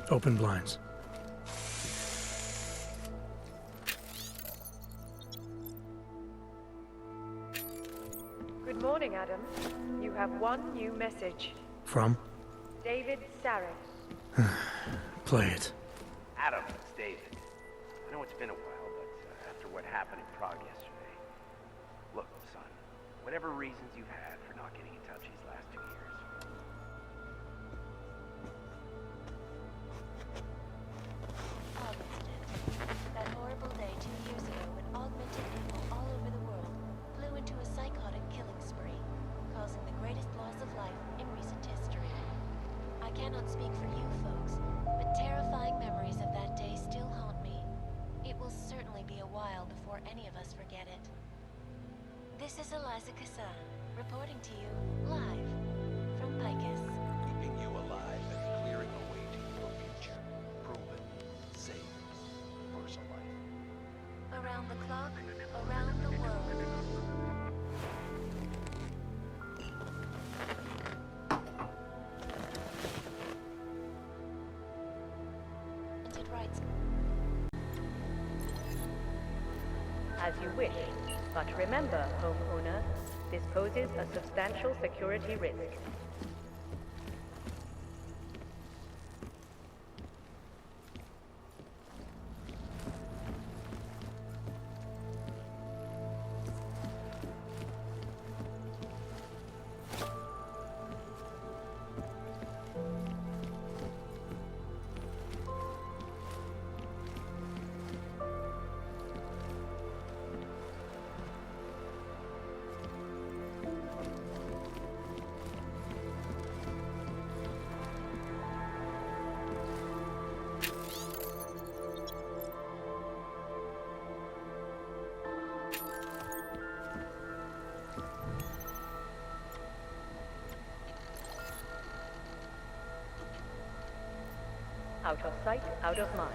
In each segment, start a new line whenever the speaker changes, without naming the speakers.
Open blinds.
Good morning, Adam. You have one new message.
From?
David Saris.
Play it.
Adam, it's David. I know it's been a while, but after what happened in Prague yesterday... Look, son, whatever reasons you've had for not getting in touch these last 2 years...
That horrible day 2 years ago when augmented people all over the world flew into a psychotic killing spree, causing the greatest loss of life in recent history. I cannot speak for you folks, but terrifying memories of that day still haunt me. It will certainly be a while before any of us forget it. This is Eliza Cassan, reporting to you live from Picus.
Keeping you alive and clearing a way to your future. Proven. Safe. Versa life.
Around the clock, around the world. Rights.
As you wish, but remember, homeowner, this poses a substantial security risk. Out of sight, out of mind.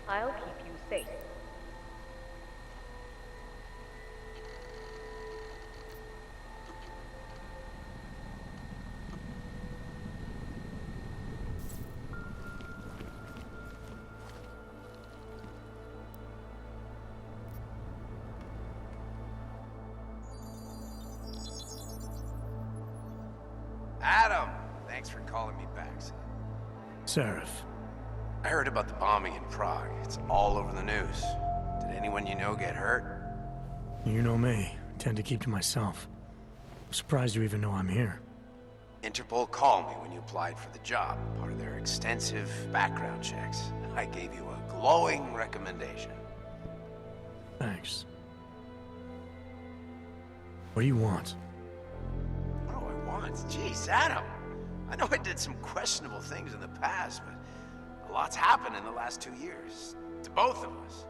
I'll keep you safe.
Adam, thanks for calling me back, son.
Seraph.
I heard about the bombing in Prague. It's all over the news. Did anyone you know get hurt?
You know me. I tend to keep to myself. I'm surprised you even know I'm here.
Interpol called me when you applied for the job, part of their extensive background checks. I gave you a glowing recommendation.
Thanks. What do you want?
What do I want? Jeez, Adam. I know I did some questionable things in the past, but a lot's happened in the last 2 years. To both of us.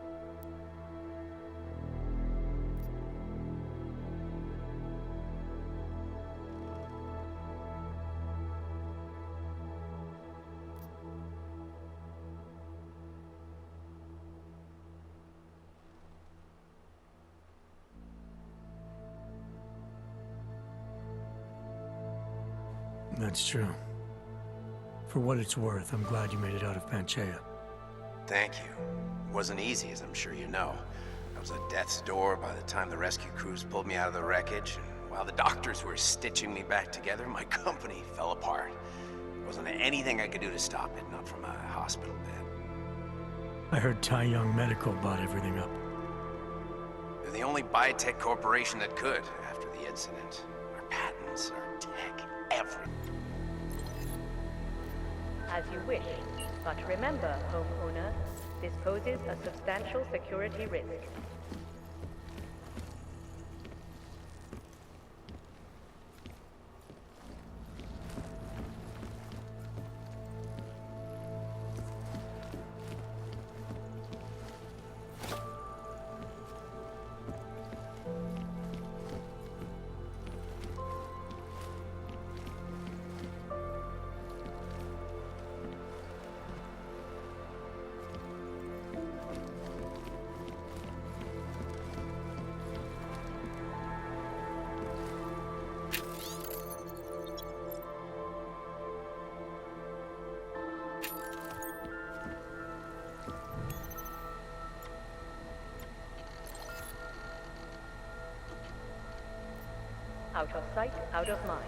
That's true. For what it's worth, I'm glad you made it out of Panchaea.
Thank you. It wasn't easy, as I'm sure you know. I was at death's door by the time the rescue crews pulled me out of the wreckage, and while the doctors were stitching me back together, my company fell apart. There wasn't anything I could do to stop it, not from a hospital bed.
I heard Tai Young Medical bought everything up.
They're the only biotech corporation that could after the incident. Our patents, our tech, everything.
As you wish, but remember, homeowner, this poses a substantial security risk. Out of sight, out of mind.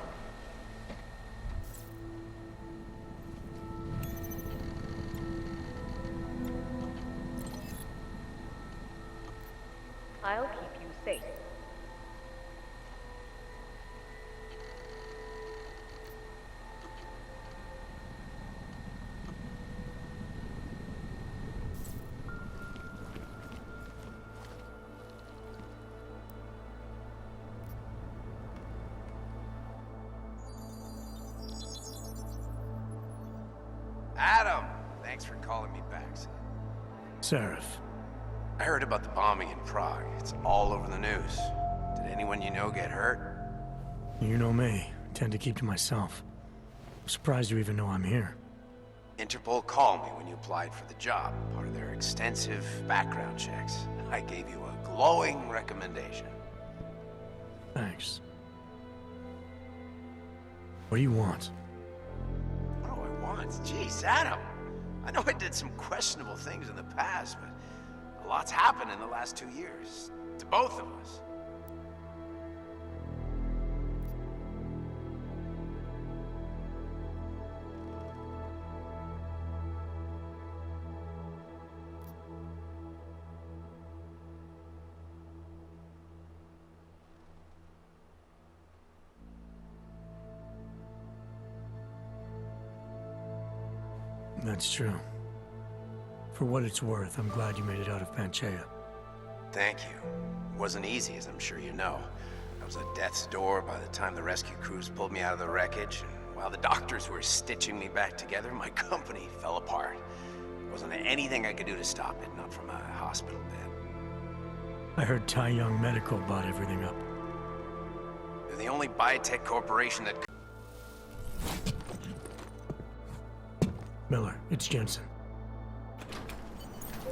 I'll keep you safe.
Adam, thanks for calling me back, son.
Seraph.
I heard about the bombing in Prague. It's all over the news. Did anyone you know get hurt?
You know me. I tend to keep to myself. I'm surprised you even know I'm here.
Interpol called me when you applied for the job, part of their extensive background checks. I gave you a glowing recommendation.
Thanks. What do you want?
What do I want? Jeez, Adam. I know I did some questionable things in the past, but a lot's happened in the last 2 years. To both of us.
That's true. For what it's worth, I'm glad you made it out of Panchaea.
Thank you. It wasn't easy, as I'm sure you know. I was at death's door by the time the rescue crews pulled me out of the wreckage, and while the doctors were stitching me back together, my company fell apart. There wasn't anything I could do to stop it, not from a hospital bed.
I heard Tai Young Medical bought everything up.
They're the only biotech corporation that...
Miller, it's Jensen.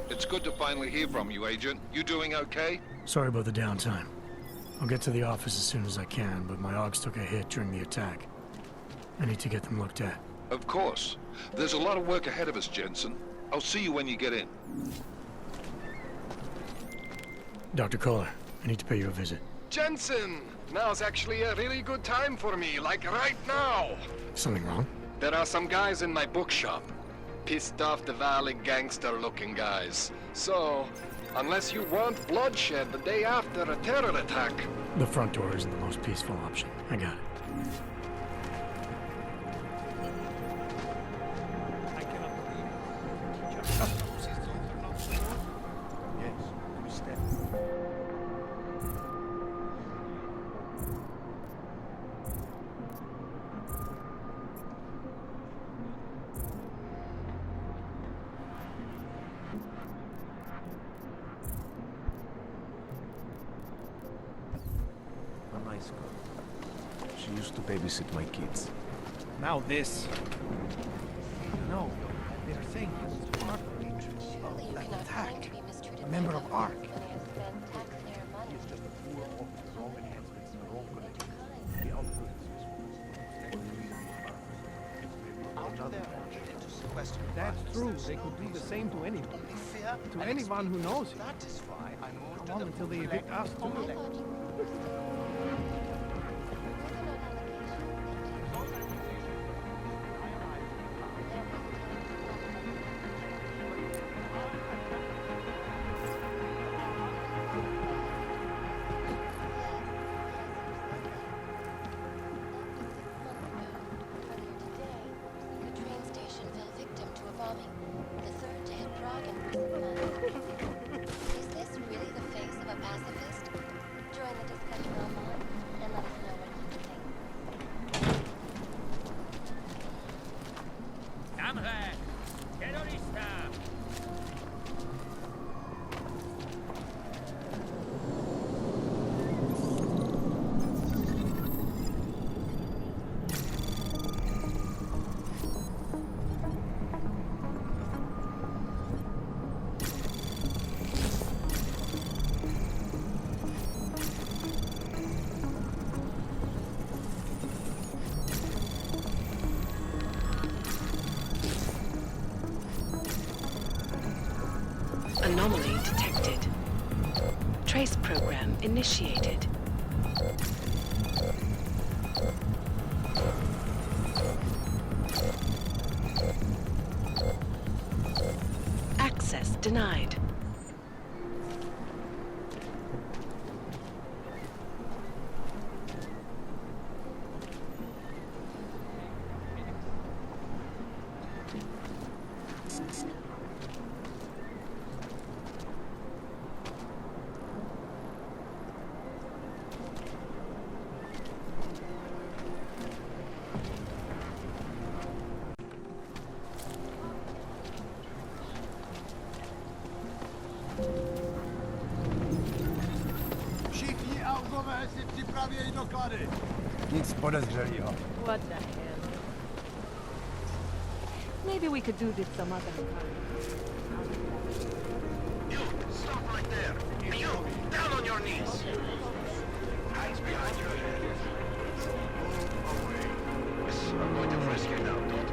It's good to finally hear from you, Agent. You doing okay?
Sorry about the downtime. I'll get to the office as soon as I can, but my Augs took a hit during the attack. I need to get them looked at.
Of course. There's a lot of work ahead of us, Jensen. I'll see you when you get in.
Dr. Kohler, I need to pay you a visit.
Jensen! Now's actually a really good time for me, like right now!
Something wrong?
There are some guys in my bookshop. Pissed off the Valley gangster-looking guys. So, unless you want bloodshed the day after a terror attack...
The front door isn't the most peaceful option. I got it.
A nice girl. She used to babysit my kids.
Now this. No, they're saying he was part of the interest
Surely you
of that
cannot
attack.
claim to be mistreated
A member
by
of
others
ARC.
when he has spent taxpayer money.
He's just a poor orphan with wrong enhancements and wrong connections.
Kind.
The outputs out there, that's true. They could do the same to anyone. To anyone who knows you. Come on until they evict us
I
too.
thought you were the train station fell victim to a bombing. The third to hit Prague in recent months. Is this really the face of a pacifist? Join the discussion online and let us know what you think.
Anomaly detected. Trace program initiated. Access denied.
Všichni autové si připravějí doklady.
Nic podezřelého.
What the hell?
Maybe we could do this some other time.
You, stop right there! You, down on your knees! Hands behind your head. Move away. Yes, I'm going to frisk you now, don't move.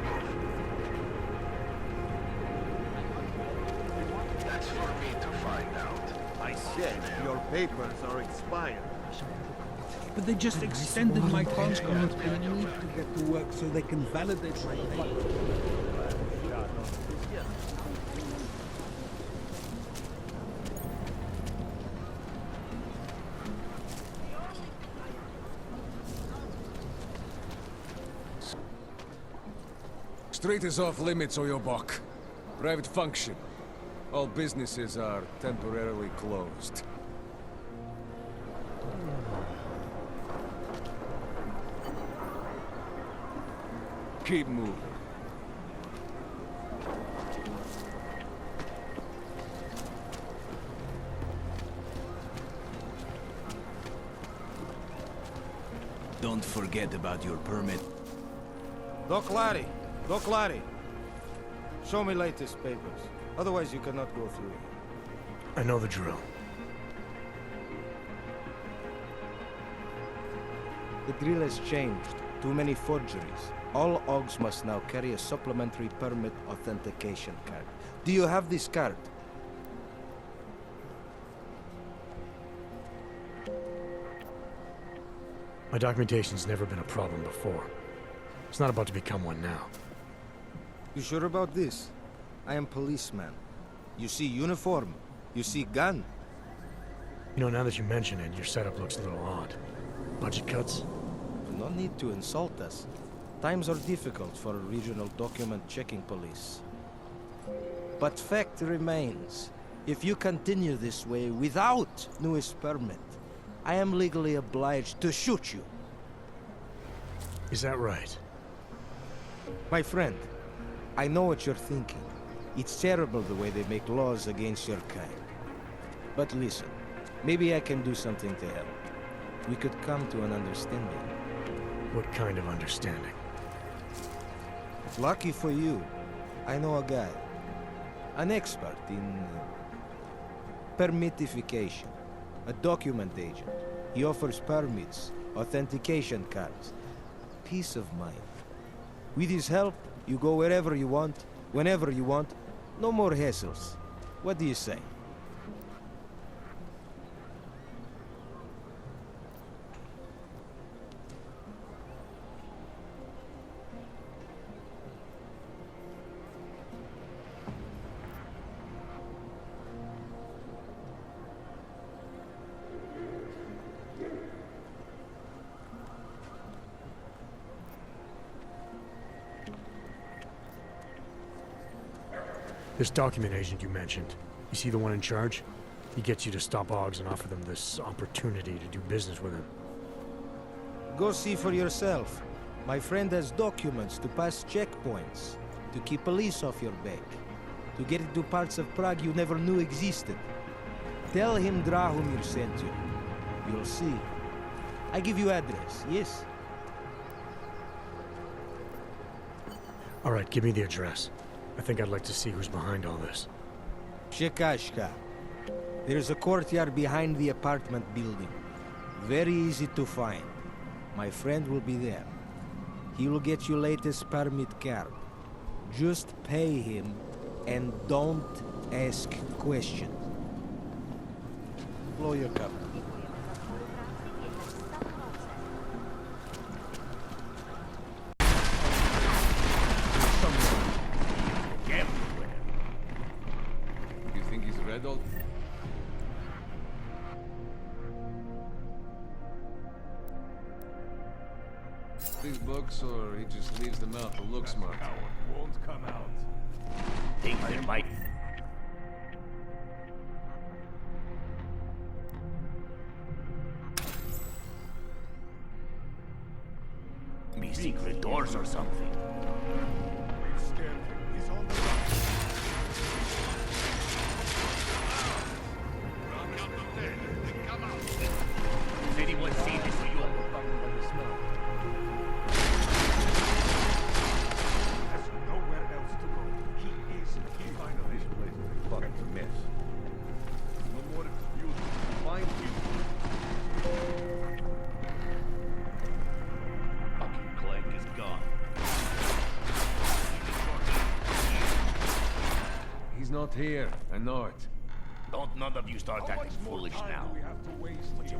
That's for me to find out.
I said your papers are expired.
But they just extended my contract. I need to get to work so they can validate my papers.
Street is off limits, Oyobok. Private function. All businesses are temporarily closed. Keep moving.
Don't forget about your permit.
Doc Larry! Doc Larry! Show me latest papers. Otherwise you cannot go through.
I know the drill.
The drill has changed. Too many forgeries. All OGs must now carry a supplementary permit authentication card. Do you have this card?
My documentation's never been a problem before. It's not about to become one now.
You sure about this? I am policeman. You see uniform, you see gun.
You know, now that you mention it, your setup looks a little odd. Budget cuts?
No need to insult us. Times are difficult for a regional document checking police. But fact remains, if you continue this way without newest permit, I am legally obliged to shoot you.
Is that right?
My friend, I know what you're thinking. It's terrible the way they make laws against your kind. But listen, maybe I can do something to help. We could come to an understanding.
What kind of understanding?
Lucky for you, I know a guy. An expert in permitification. A document agent. He offers permits, authentication cards. Peace of mind. With his help, you go wherever you want, whenever you want. No more hassles. What do you say?
This document agent you mentioned, you see the one in charge? He gets you to stop Augs and offer them this opportunity to do business with him.
Go see for yourself. My friend has documents to pass checkpoints, to keep police off your back, to get into parts of Prague you never knew existed. Tell him Drahomir sent you. You'll see. I give you address, yes?
All right, give me the address. I think I'd like to see who's behind all this.
Shekashka. There's a courtyard behind the apartment building. Very easy to find. My friend will be there. He will get you latest permit card. Just pay him and don't ask questions. Blow your cover.
You think he's red old? These books, or he just leaves them out to look smart?
Won't come out.
Think there might... be secret doors or something.
We've scared him. He's on the run. Round up the dead. Come out.
Has anyone seen this or you?
There's nowhere else to go. He is here. Finally.
This place is a fucking mess.
No more excuses. Find him.
Fucking Clank is gone.
He's not here. I know it.
Don't none of you start
How much
acting
more
foolish
time
now.
do we have to waste here?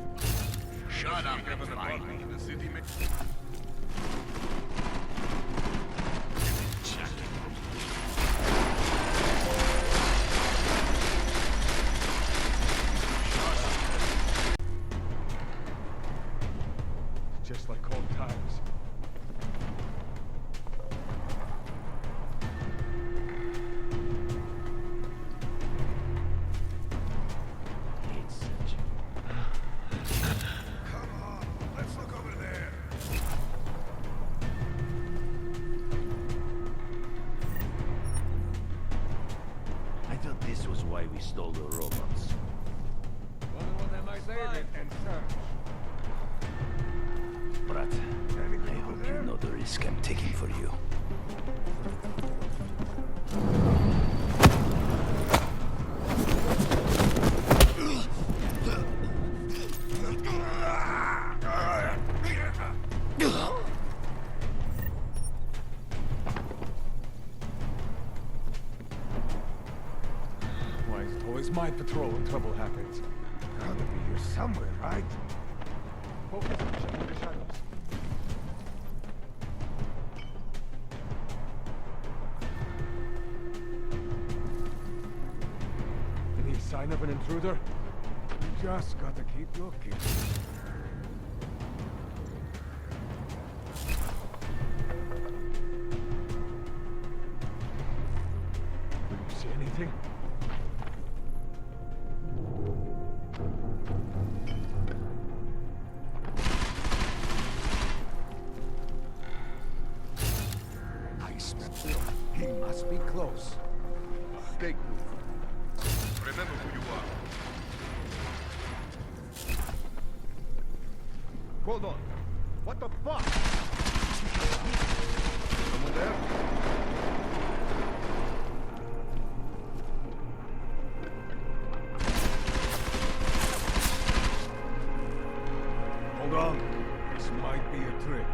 Shut up and
An
find
apartment
me.
in the city. Just like old times.
It's such
Come on, let's look over there.
I thought this was why we stole the robots.
Wonder what they might find.
And search.
Brat, I hope you know the risk I'm taking for you.
Why is it always my patrol when trouble happens? Gotta be here somewhere, right? Focus on checking the shadows. sign of an intruder? You just gotta keep looking. Do you see anything? He must be close. Stay cool.
Remember who you are.
Hold on. What the fuck? Someone there? Hold on. This might be a trick.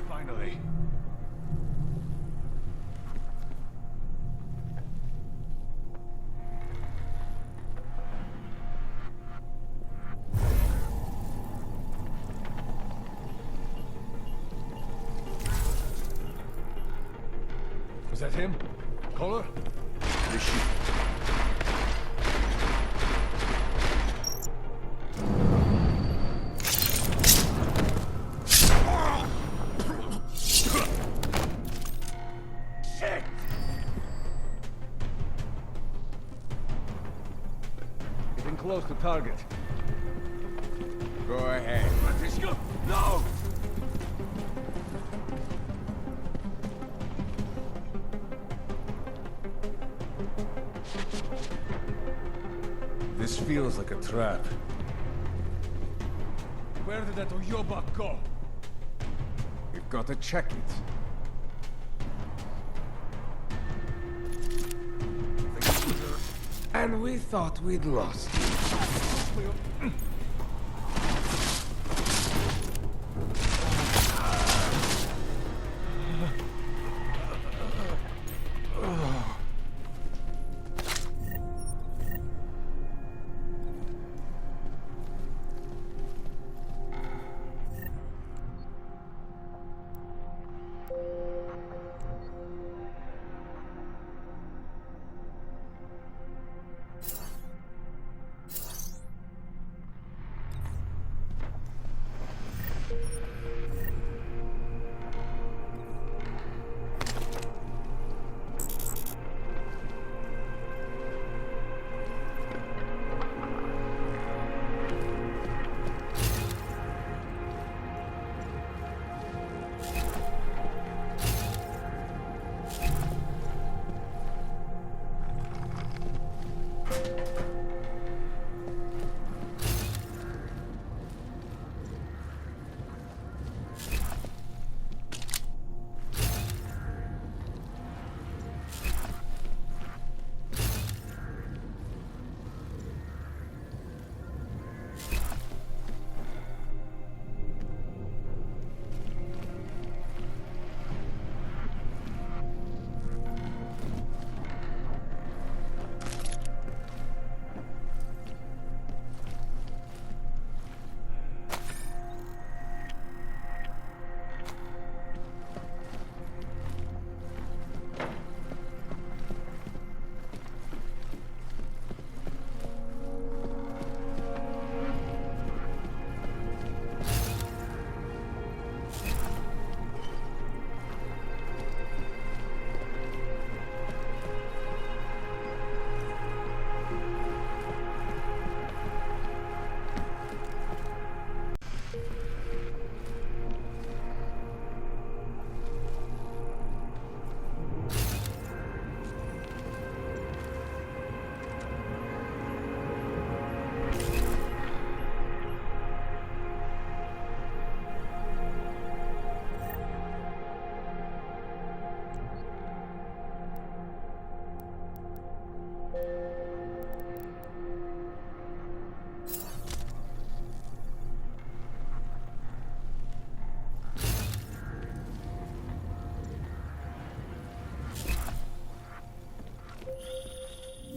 Finally. Was that him? Caller? The sheep. Getting close to target.
Go ahead.
Francisco, no!
This feels like a trap.
Where did that Oyobak go?
We've got to check it. And we thought we'd lost it.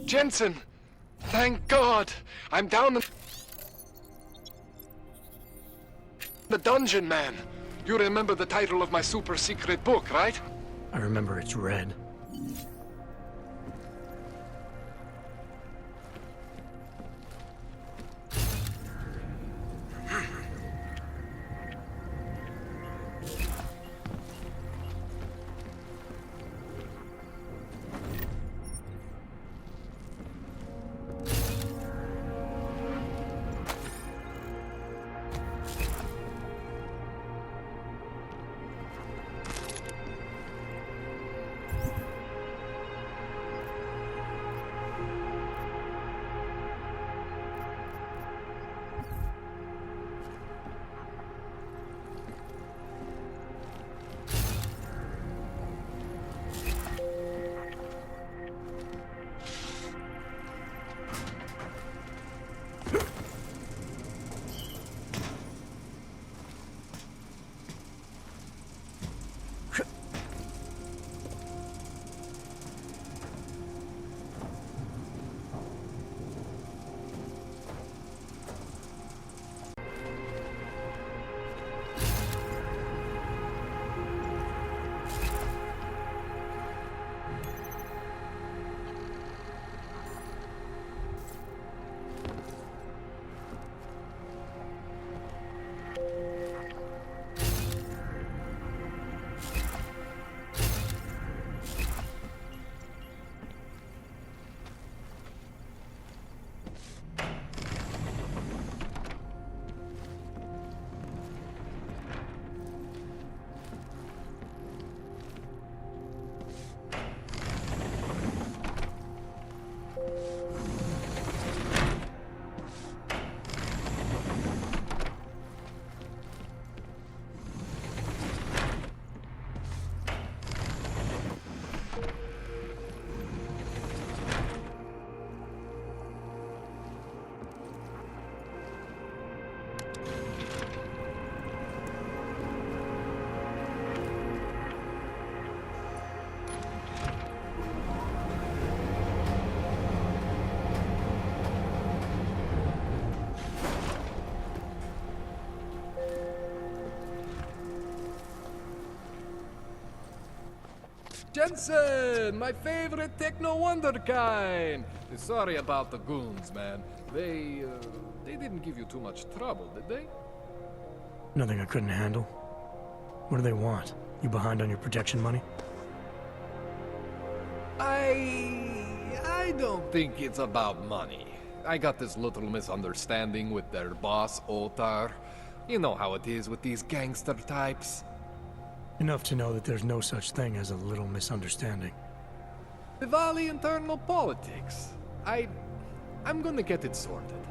Jensen! Thank God! I'm down the...
The dungeon, man! You remember the title of my super secret book, right?
I remember it's red.
Jensen, my favorite techno wonderkind. Sorry about the goons, man. They didn't give you too much trouble, did they?
Nothing I couldn't handle. What do they want? You behind on your protection money?
I don't think it's about money. I got this little misunderstanding with their boss, Otar. You know how it is with these gangster types.
Enough to know that there's no such thing as a little misunderstanding.
Diwali internal politics. I'm gonna get it sorted.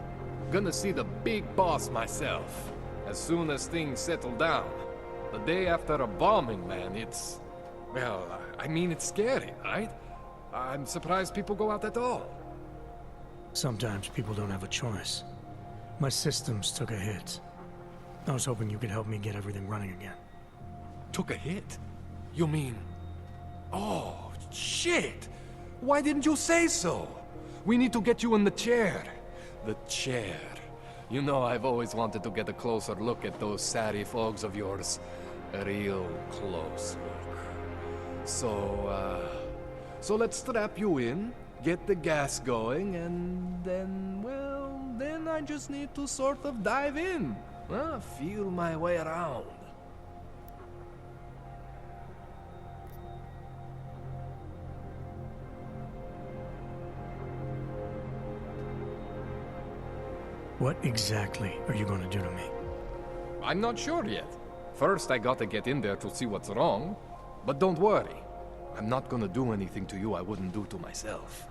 Gonna see the big boss myself. As soon as things settle down. The day after a bombing, man, it's... Well, I mean, it's scary, right? I'm surprised people go out at all.
Sometimes people don't have a choice. My systems took a hit. I was hoping you could help me get everything running again.
Took a hit? You mean... Oh, shit! Why didn't you say so? We need to get you in the chair. The chair. You know, I've always wanted to get a closer look at those satty fogs of yours. A real close look. So let's strap you in, get the gas going, and then, well, then I just need to sort of dive in. Feel my way around.
What exactly are you going to do to me?
I'm not sure yet. First, I gotta get in there to see what's wrong. But don't worry. I'm not gonna do anything to you I wouldn't do to myself.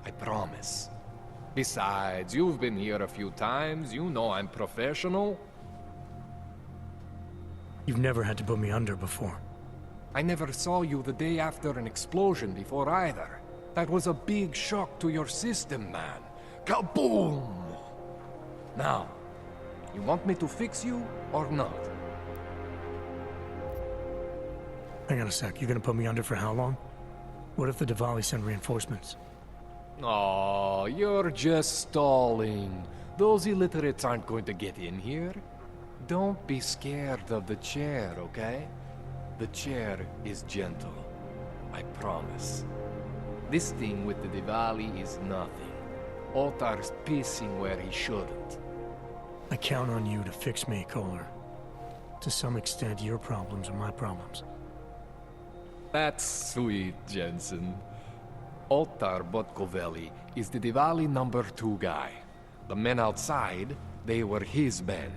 I promise. Besides, you've been here a few times. You know I'm professional.
You've never had to put me under before.
I never saw you the day after an explosion before either. That was a big shock to your system, man. Kaboom! Now, you want me to fix you or not?
Hang on a sec, you're gonna put me under for how long? What if the Diwali send reinforcements?
Oh, you're just stalling. Those illiterates aren't going to get in here. Don't be scared of the chair, okay? The chair is gentle. I promise. This thing with the Diwali is nothing. Altar's pissing where he shouldn't.
I count on you to fix me, Kohler. To some extent, your problems are my problems.
That's sweet, Jensen. Altar Botkovelli is the Diwali #2 guy. The men outside, they were his men.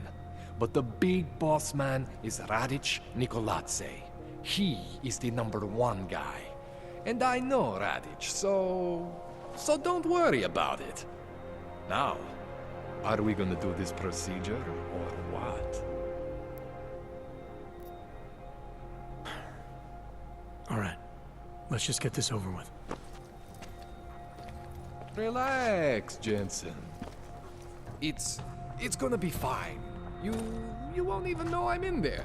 But the big boss man is Radic Nikoladze. He is the #1 guy. And I know Radic, so don't worry about it. Now, are we gonna do this procedure or what?
All right, let's just get this over with.
Relax, Jensen. It's gonna be fine. You won't even know I'm in there.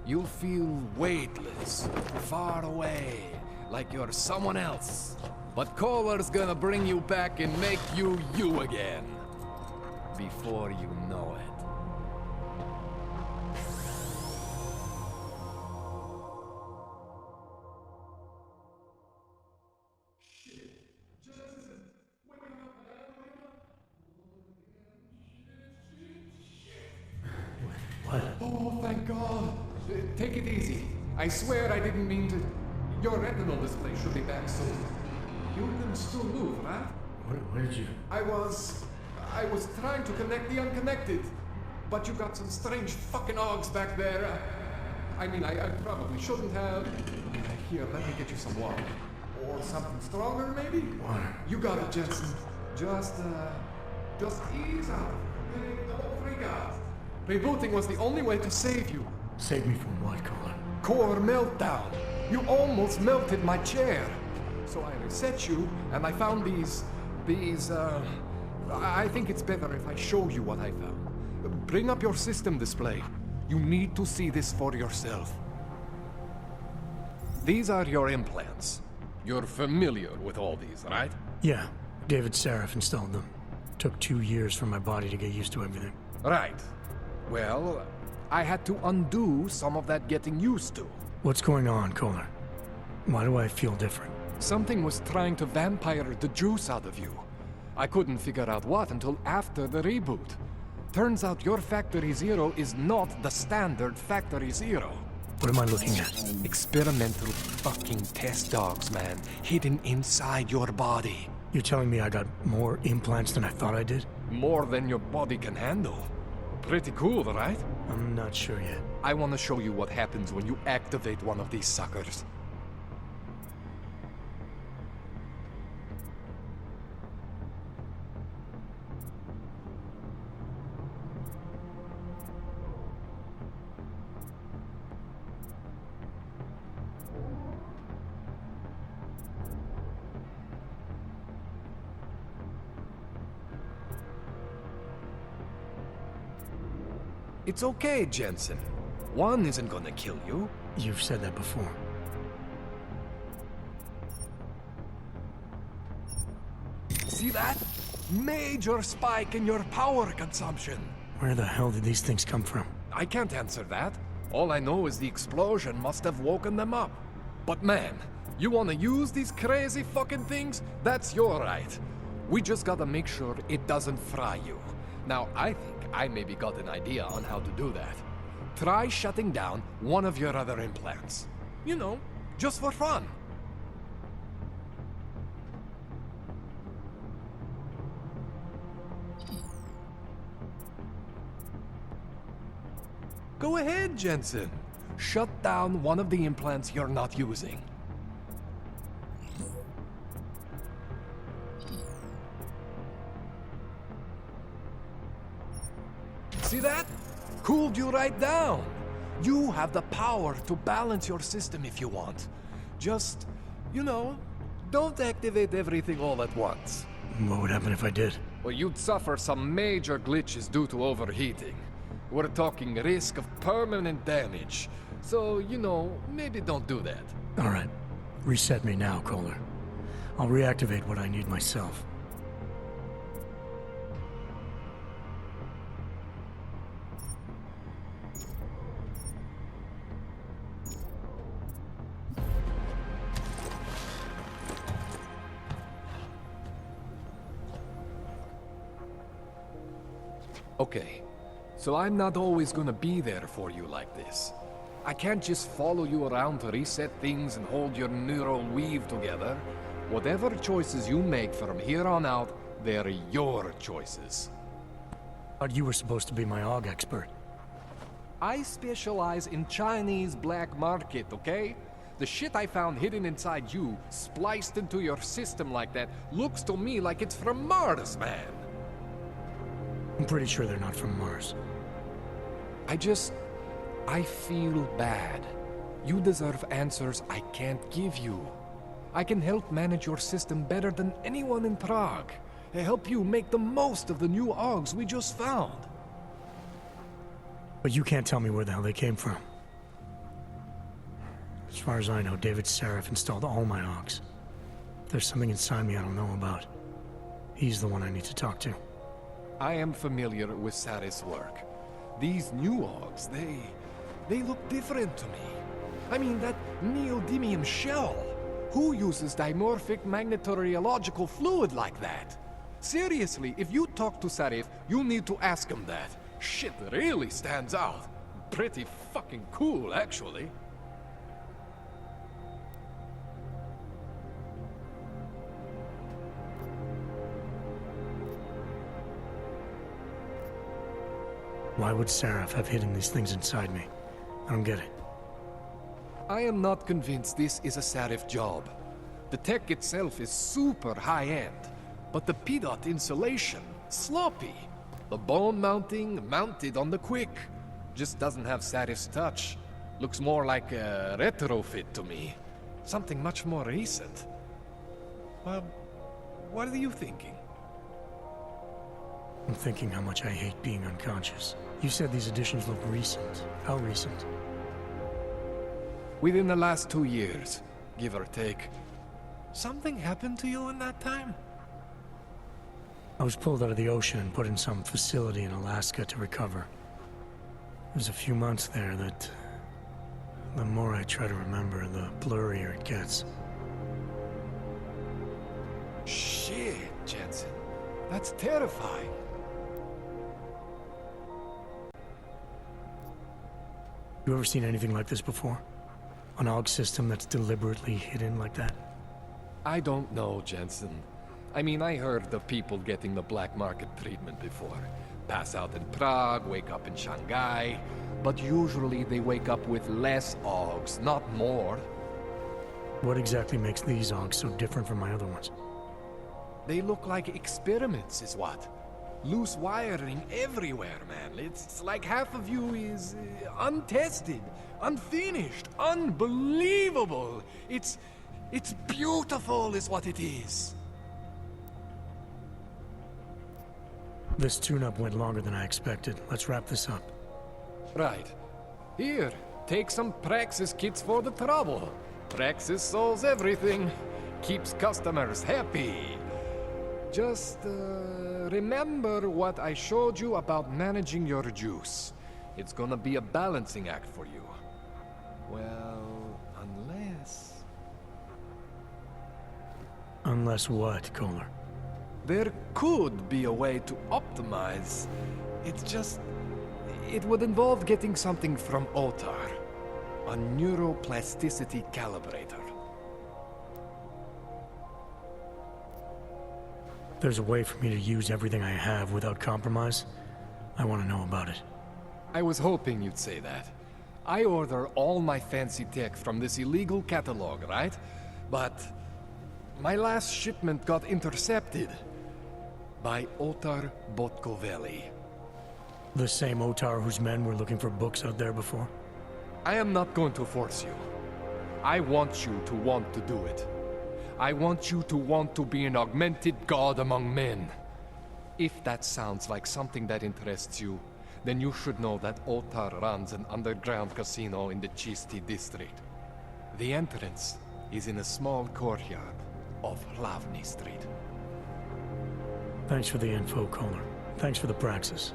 You'll feel weightless, far away, like you're someone else. But Kohler's gonna bring you back and make you you again. Before you know it.
What?
Oh, thank God. Take it easy. I swear I didn't mean to. Your retinal display should be back soon. You can still move, right?
Where did you...
I was trying to connect the unconnected. But you got some strange fucking ogs back there. I mean, I probably shouldn't have. Here, let me get you some water. Or something stronger, maybe?
Water.
You got it, Jensen. Just ease out. Hey, don't freak out. Rebooting was the only way to save you.
Save me from what, Kohler?
Core meltdown. You almost melted my chair. So I reset you, and I found these, I think it's better if I show you what I found. Bring up your system display. You need to see this for yourself. These are your implants. You're familiar with all these, right?
Yeah, David Sarif installed them. Took 2 years for my body to get used to everything.
Right. Well, I had to undo some of that getting used to.
What's going on, Kohler? Why do I feel different?
Something was trying to vampire the juice out of you. I couldn't figure out what until after the reboot. Turns out your Factory Zero is not the standard Factory Zero.
What am I looking at?
Experimental fucking test dogs, man. Hidden inside your body.
You're telling me I got more implants than I thought I did?
More than your body can handle. Pretty cool, right?
I'm not sure yet.
I want to show you what happens when you activate one of these suckers. It's okay, Jensen. One isn't gonna kill you.
You've said that before.
See that? Major spike in your power consumption.
Where the hell did these things come from?
I can't answer that. All I know is the explosion must have woken them up. But man, you wanna use these crazy fucking things? That's your right. We just gotta make sure it doesn't fry you. Now, I think I maybe got an idea on how to do that. Try shutting down one of your other implants. You know, just for fun. Go ahead, Jensen. Shut down one of the implants you're not using. See that? Cooled you right down. You have the power to balance your system if you want. Just, you know, don't activate everything all at once.
What would happen if I did?
Well, you'd suffer some major glitches due to overheating. We're talking risk of permanent damage. So, you know, maybe don't do that.
All right. Reset me now, Kohler. I'll reactivate what I need myself.
Okay, so I'm not always gonna be there for you like this. I can't just follow you around to reset things and hold your neural weave together. Whatever choices you make from here on out, they're your choices.
Thought you were supposed to be my AUG expert.
I specialize in Chinese black market, okay? The shit I found hidden inside you, spliced into your system like that, looks to me like it's from Mars, man.
I'm pretty sure they're not from Mars.
I feel bad. You deserve answers I can't give you. I can help manage your system better than anyone in Prague. I help you make the most of the new AUGs we just found.
But you can't tell me where the hell they came from. As far as I know, David Seraph installed all my AUGs. If there's something inside me I don't know about, he's the one I need to talk to.
I am familiar with Sarah's work. These new AUGs, they look different to me. I mean, that neodymium shell. Who uses dimorphic magnetorheological fluid like that? Seriously, if you talk to Sarif, you need to ask him that. Shit really stands out. Pretty fucking cool, actually.
Why would Seraph have hidden these things inside me? I don't get it.
I am not convinced this is a Sarif job. The tech itself is super high-end, but the PDOT insulation, sloppy. The bone mounting, mounted on the quick. Just doesn't have Sarif's touch. Looks more like a retrofit to me. Something much more recent. Well, what are you thinking?
I'm thinking how much I hate being unconscious. You said these additions look recent. How recent?
Within the last 2 years, give or take. Something happened to you in that time?
I was pulled out of the ocean and put in some facility in Alaska to recover. It was a few months there that... the more I try to remember, the blurrier it gets.
Shit, Jensen. That's terrifying.
You ever seen anything like this before? An AUG system that's deliberately hidden like that?
I don't know, Jensen. I mean, I heard of people getting the black market treatment before. Pass out in Prague, wake up in Shanghai. But usually they wake up with less AUGs, not more.
What exactly makes these AUGs so different from my other ones?
They look like experiments, is what? Loose wiring everywhere, man. It's like half of you is untested, unfinished, unbelievable. It's beautiful is what it is.
This tune-up went longer than I expected. Let's wrap this up.
Right. Here, take some Praxis kits for the trouble. Praxis solves everything. Keeps customers happy. Just, remember what I showed you about managing your juice. It's gonna be a balancing act for you. Well, unless...
Unless what, Kohler?
There could be a way to optimize. It's just... it would involve getting something from Otar. A neuroplasticity calibrator.
There's a way for me to use everything I have without compromise. I want to know about it.
I was hoping you'd say that. I order all my fancy tech from this illegal catalog, right? But my last shipment got intercepted by Otar Botkoveli.
The same Otar whose men were looking for books out there before?
I am not going to force you. I want you to want to do it. I want you to want to be an augmented god among men. If that sounds like something that interests you, then you should know that Otar runs an underground casino in the Chisti district. The entrance is in a small courtyard off Hlavny Street.
Thanks for the info, Kohler. Thanks for the praxis.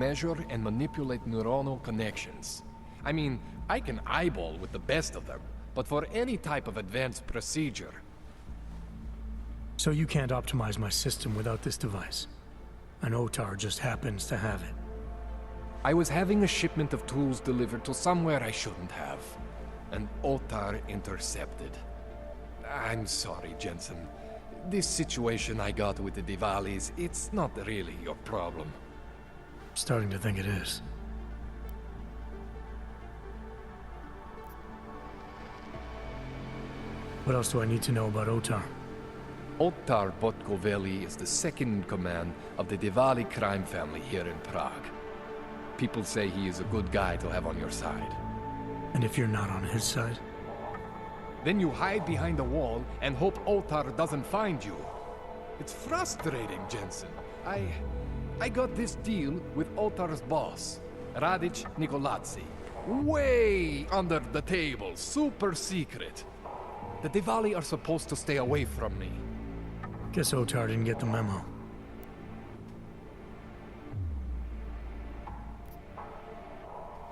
measure and manipulate neuronal connections. I mean, I can eyeball with the best of them, but for any type of advanced procedure...
So you can't optimize my system without this device? An OTAR just happens to have it.
I was having a shipment of tools delivered to somewhere I shouldn't have. An OTAR intercepted. I'm sorry, Jensen. This situation I got with the Diwalis, it's not really your problem.
Starting to think it is. What else do I need to know about OTAR?
Otar Botkoveli is the second in command of the Diwali crime family here in Prague. People say he is a good guy to have on your side.
And if you're not on his side?
Then you hide behind a wall and hope Otar doesn't find you. It's frustrating, Jensen. I got this deal with Otar's boss, Radic Nikoladze. Way under the table, super secret. The Diwali are supposed to stay away from me.
Guess Otar didn't get the memo.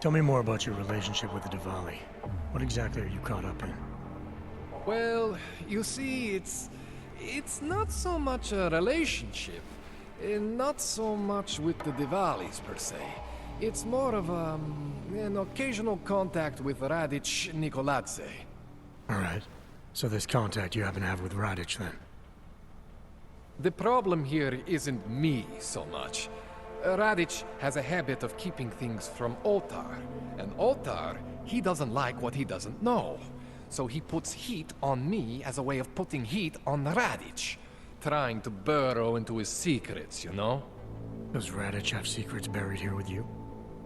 Tell me more about your relationship with the Diwali. What exactly are you caught up in?
Well, you see, it's not so much a relationship. Not so much with the Diwalis, per se. It's more of an occasional contact with Radic Nikoladze.
Alright. So this contact you happen to have with Radic, then?
The problem here isn't me so much. Radic has a habit of keeping things from Otar. And Otar, he doesn't like what he doesn't know. So he puts heat on me as a way of putting heat on Radic. Trying to burrow into his secrets, you know?
Does Radic have secrets buried here with you?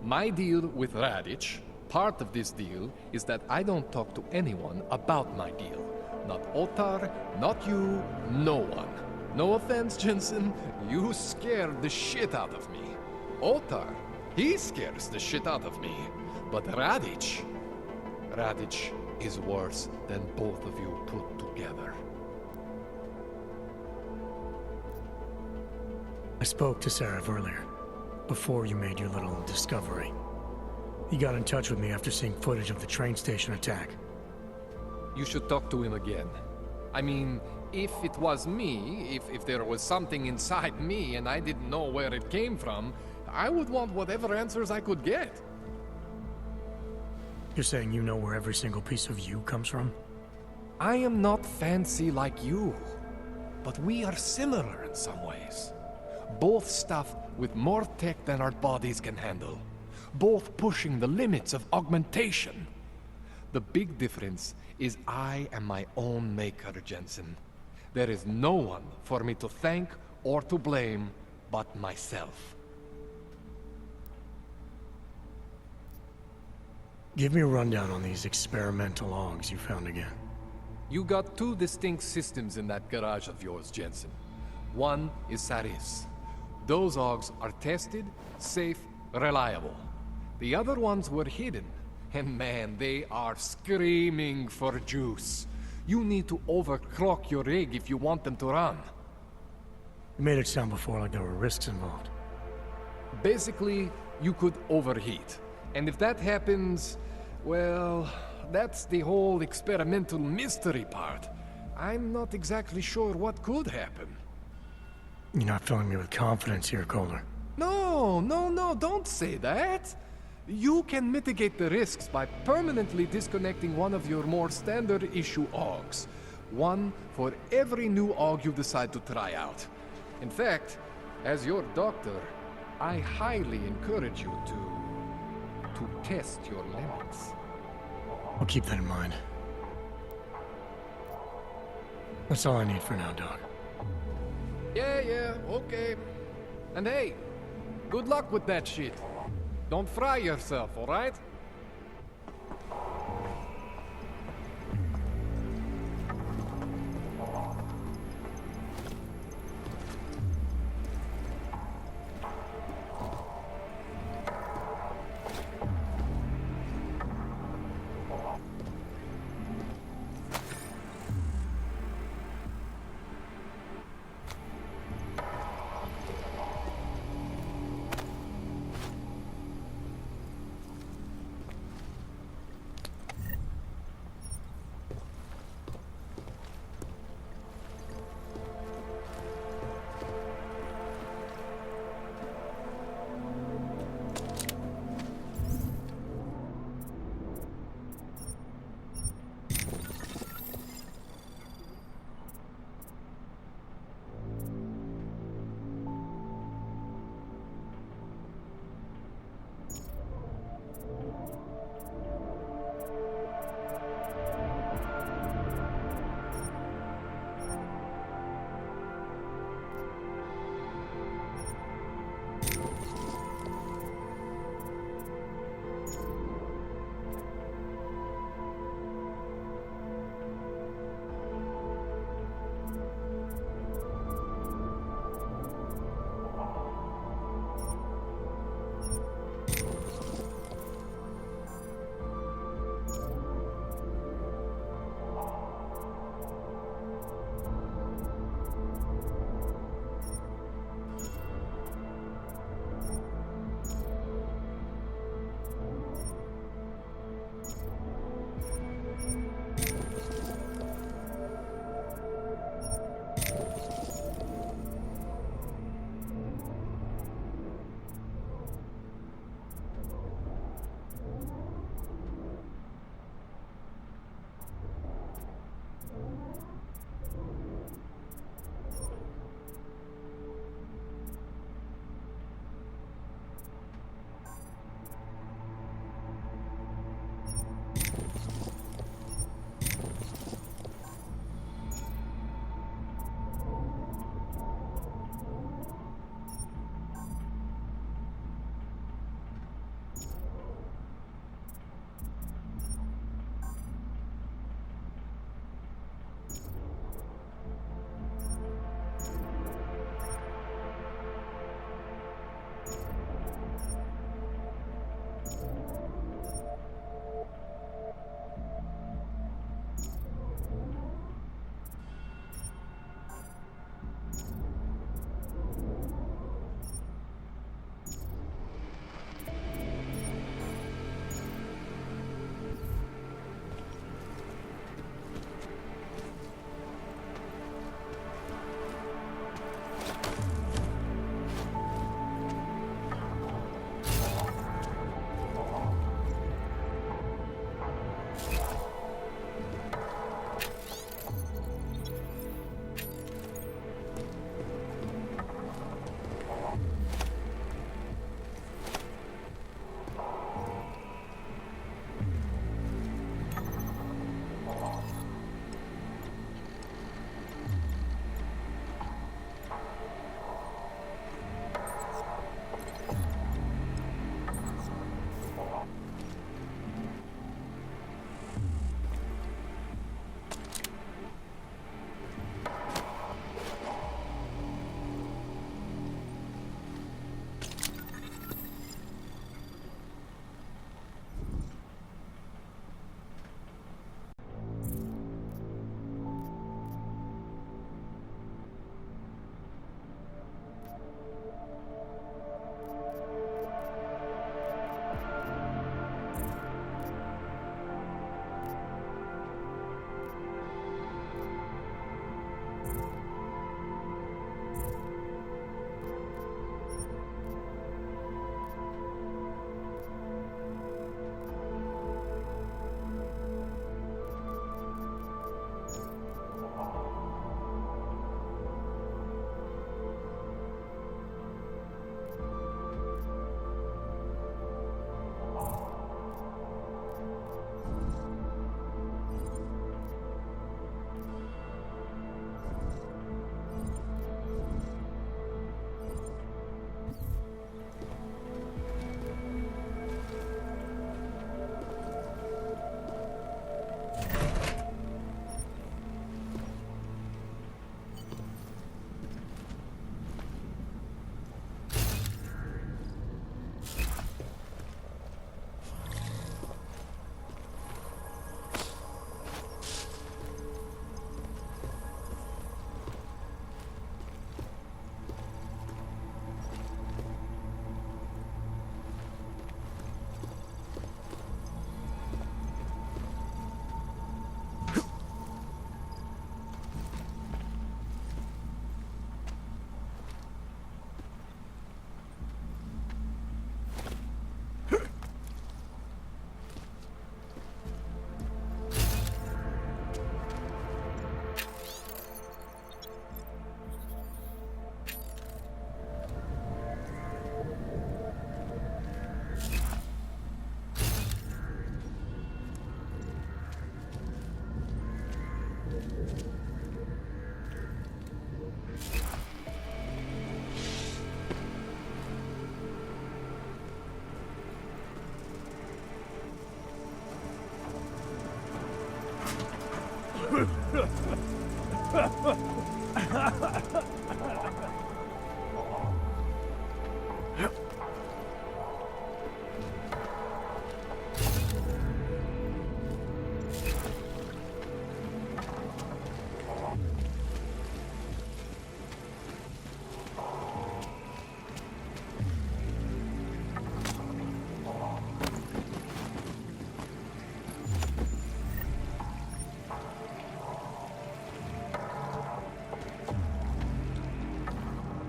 My deal with Radic, part of this deal, is that I don't talk to anyone about my deal. Not Otar, not you, no one. No offense, Jensen, you scared the shit out of me. Otar, he scares the shit out of me. But Radic is worse than both of you put together.
I spoke to Sarah earlier, before you made your little discovery. He got in touch with me after seeing footage of the train station attack.
You should talk to him again. I mean, if it was me, if there was something inside me and I didn't know where it came from, I would want whatever answers I could get.
You're saying you know where every single piece of you comes from?
I am not fancy like you, but we are similar in some ways. Both stuffed with more tech than our bodies can handle. Both pushing the limits of augmentation. The big difference is I am my own maker, Jensen. There is no one for me to thank or to blame but myself.
Give me a rundown on these experimental logs you found again.
You got two distinct systems in that garage of yours, Jensen. One is Saris. Those logs are tested, safe, reliable. The other ones were hidden. And man, they are screaming for juice. You need to overclock your rig if you want them to run.
You made it sound before like there were risks involved.
Basically, you could overheat. And if that happens, well, that's the whole experimental mystery part. I'm not exactly sure what could happen.
You're not filling me with confidence here, Kohler.
No, don't say that. You can mitigate the risks by permanently disconnecting one of your more standard issue AUGs. One for every new AUG you decide to try out. In fact, as your doctor, I highly encourage you to test your limits.
I'll keep that in mind. That's all I need for now, Doc.
Yeah, okay. And hey, good luck with that shit. Don't fry yourself, all right?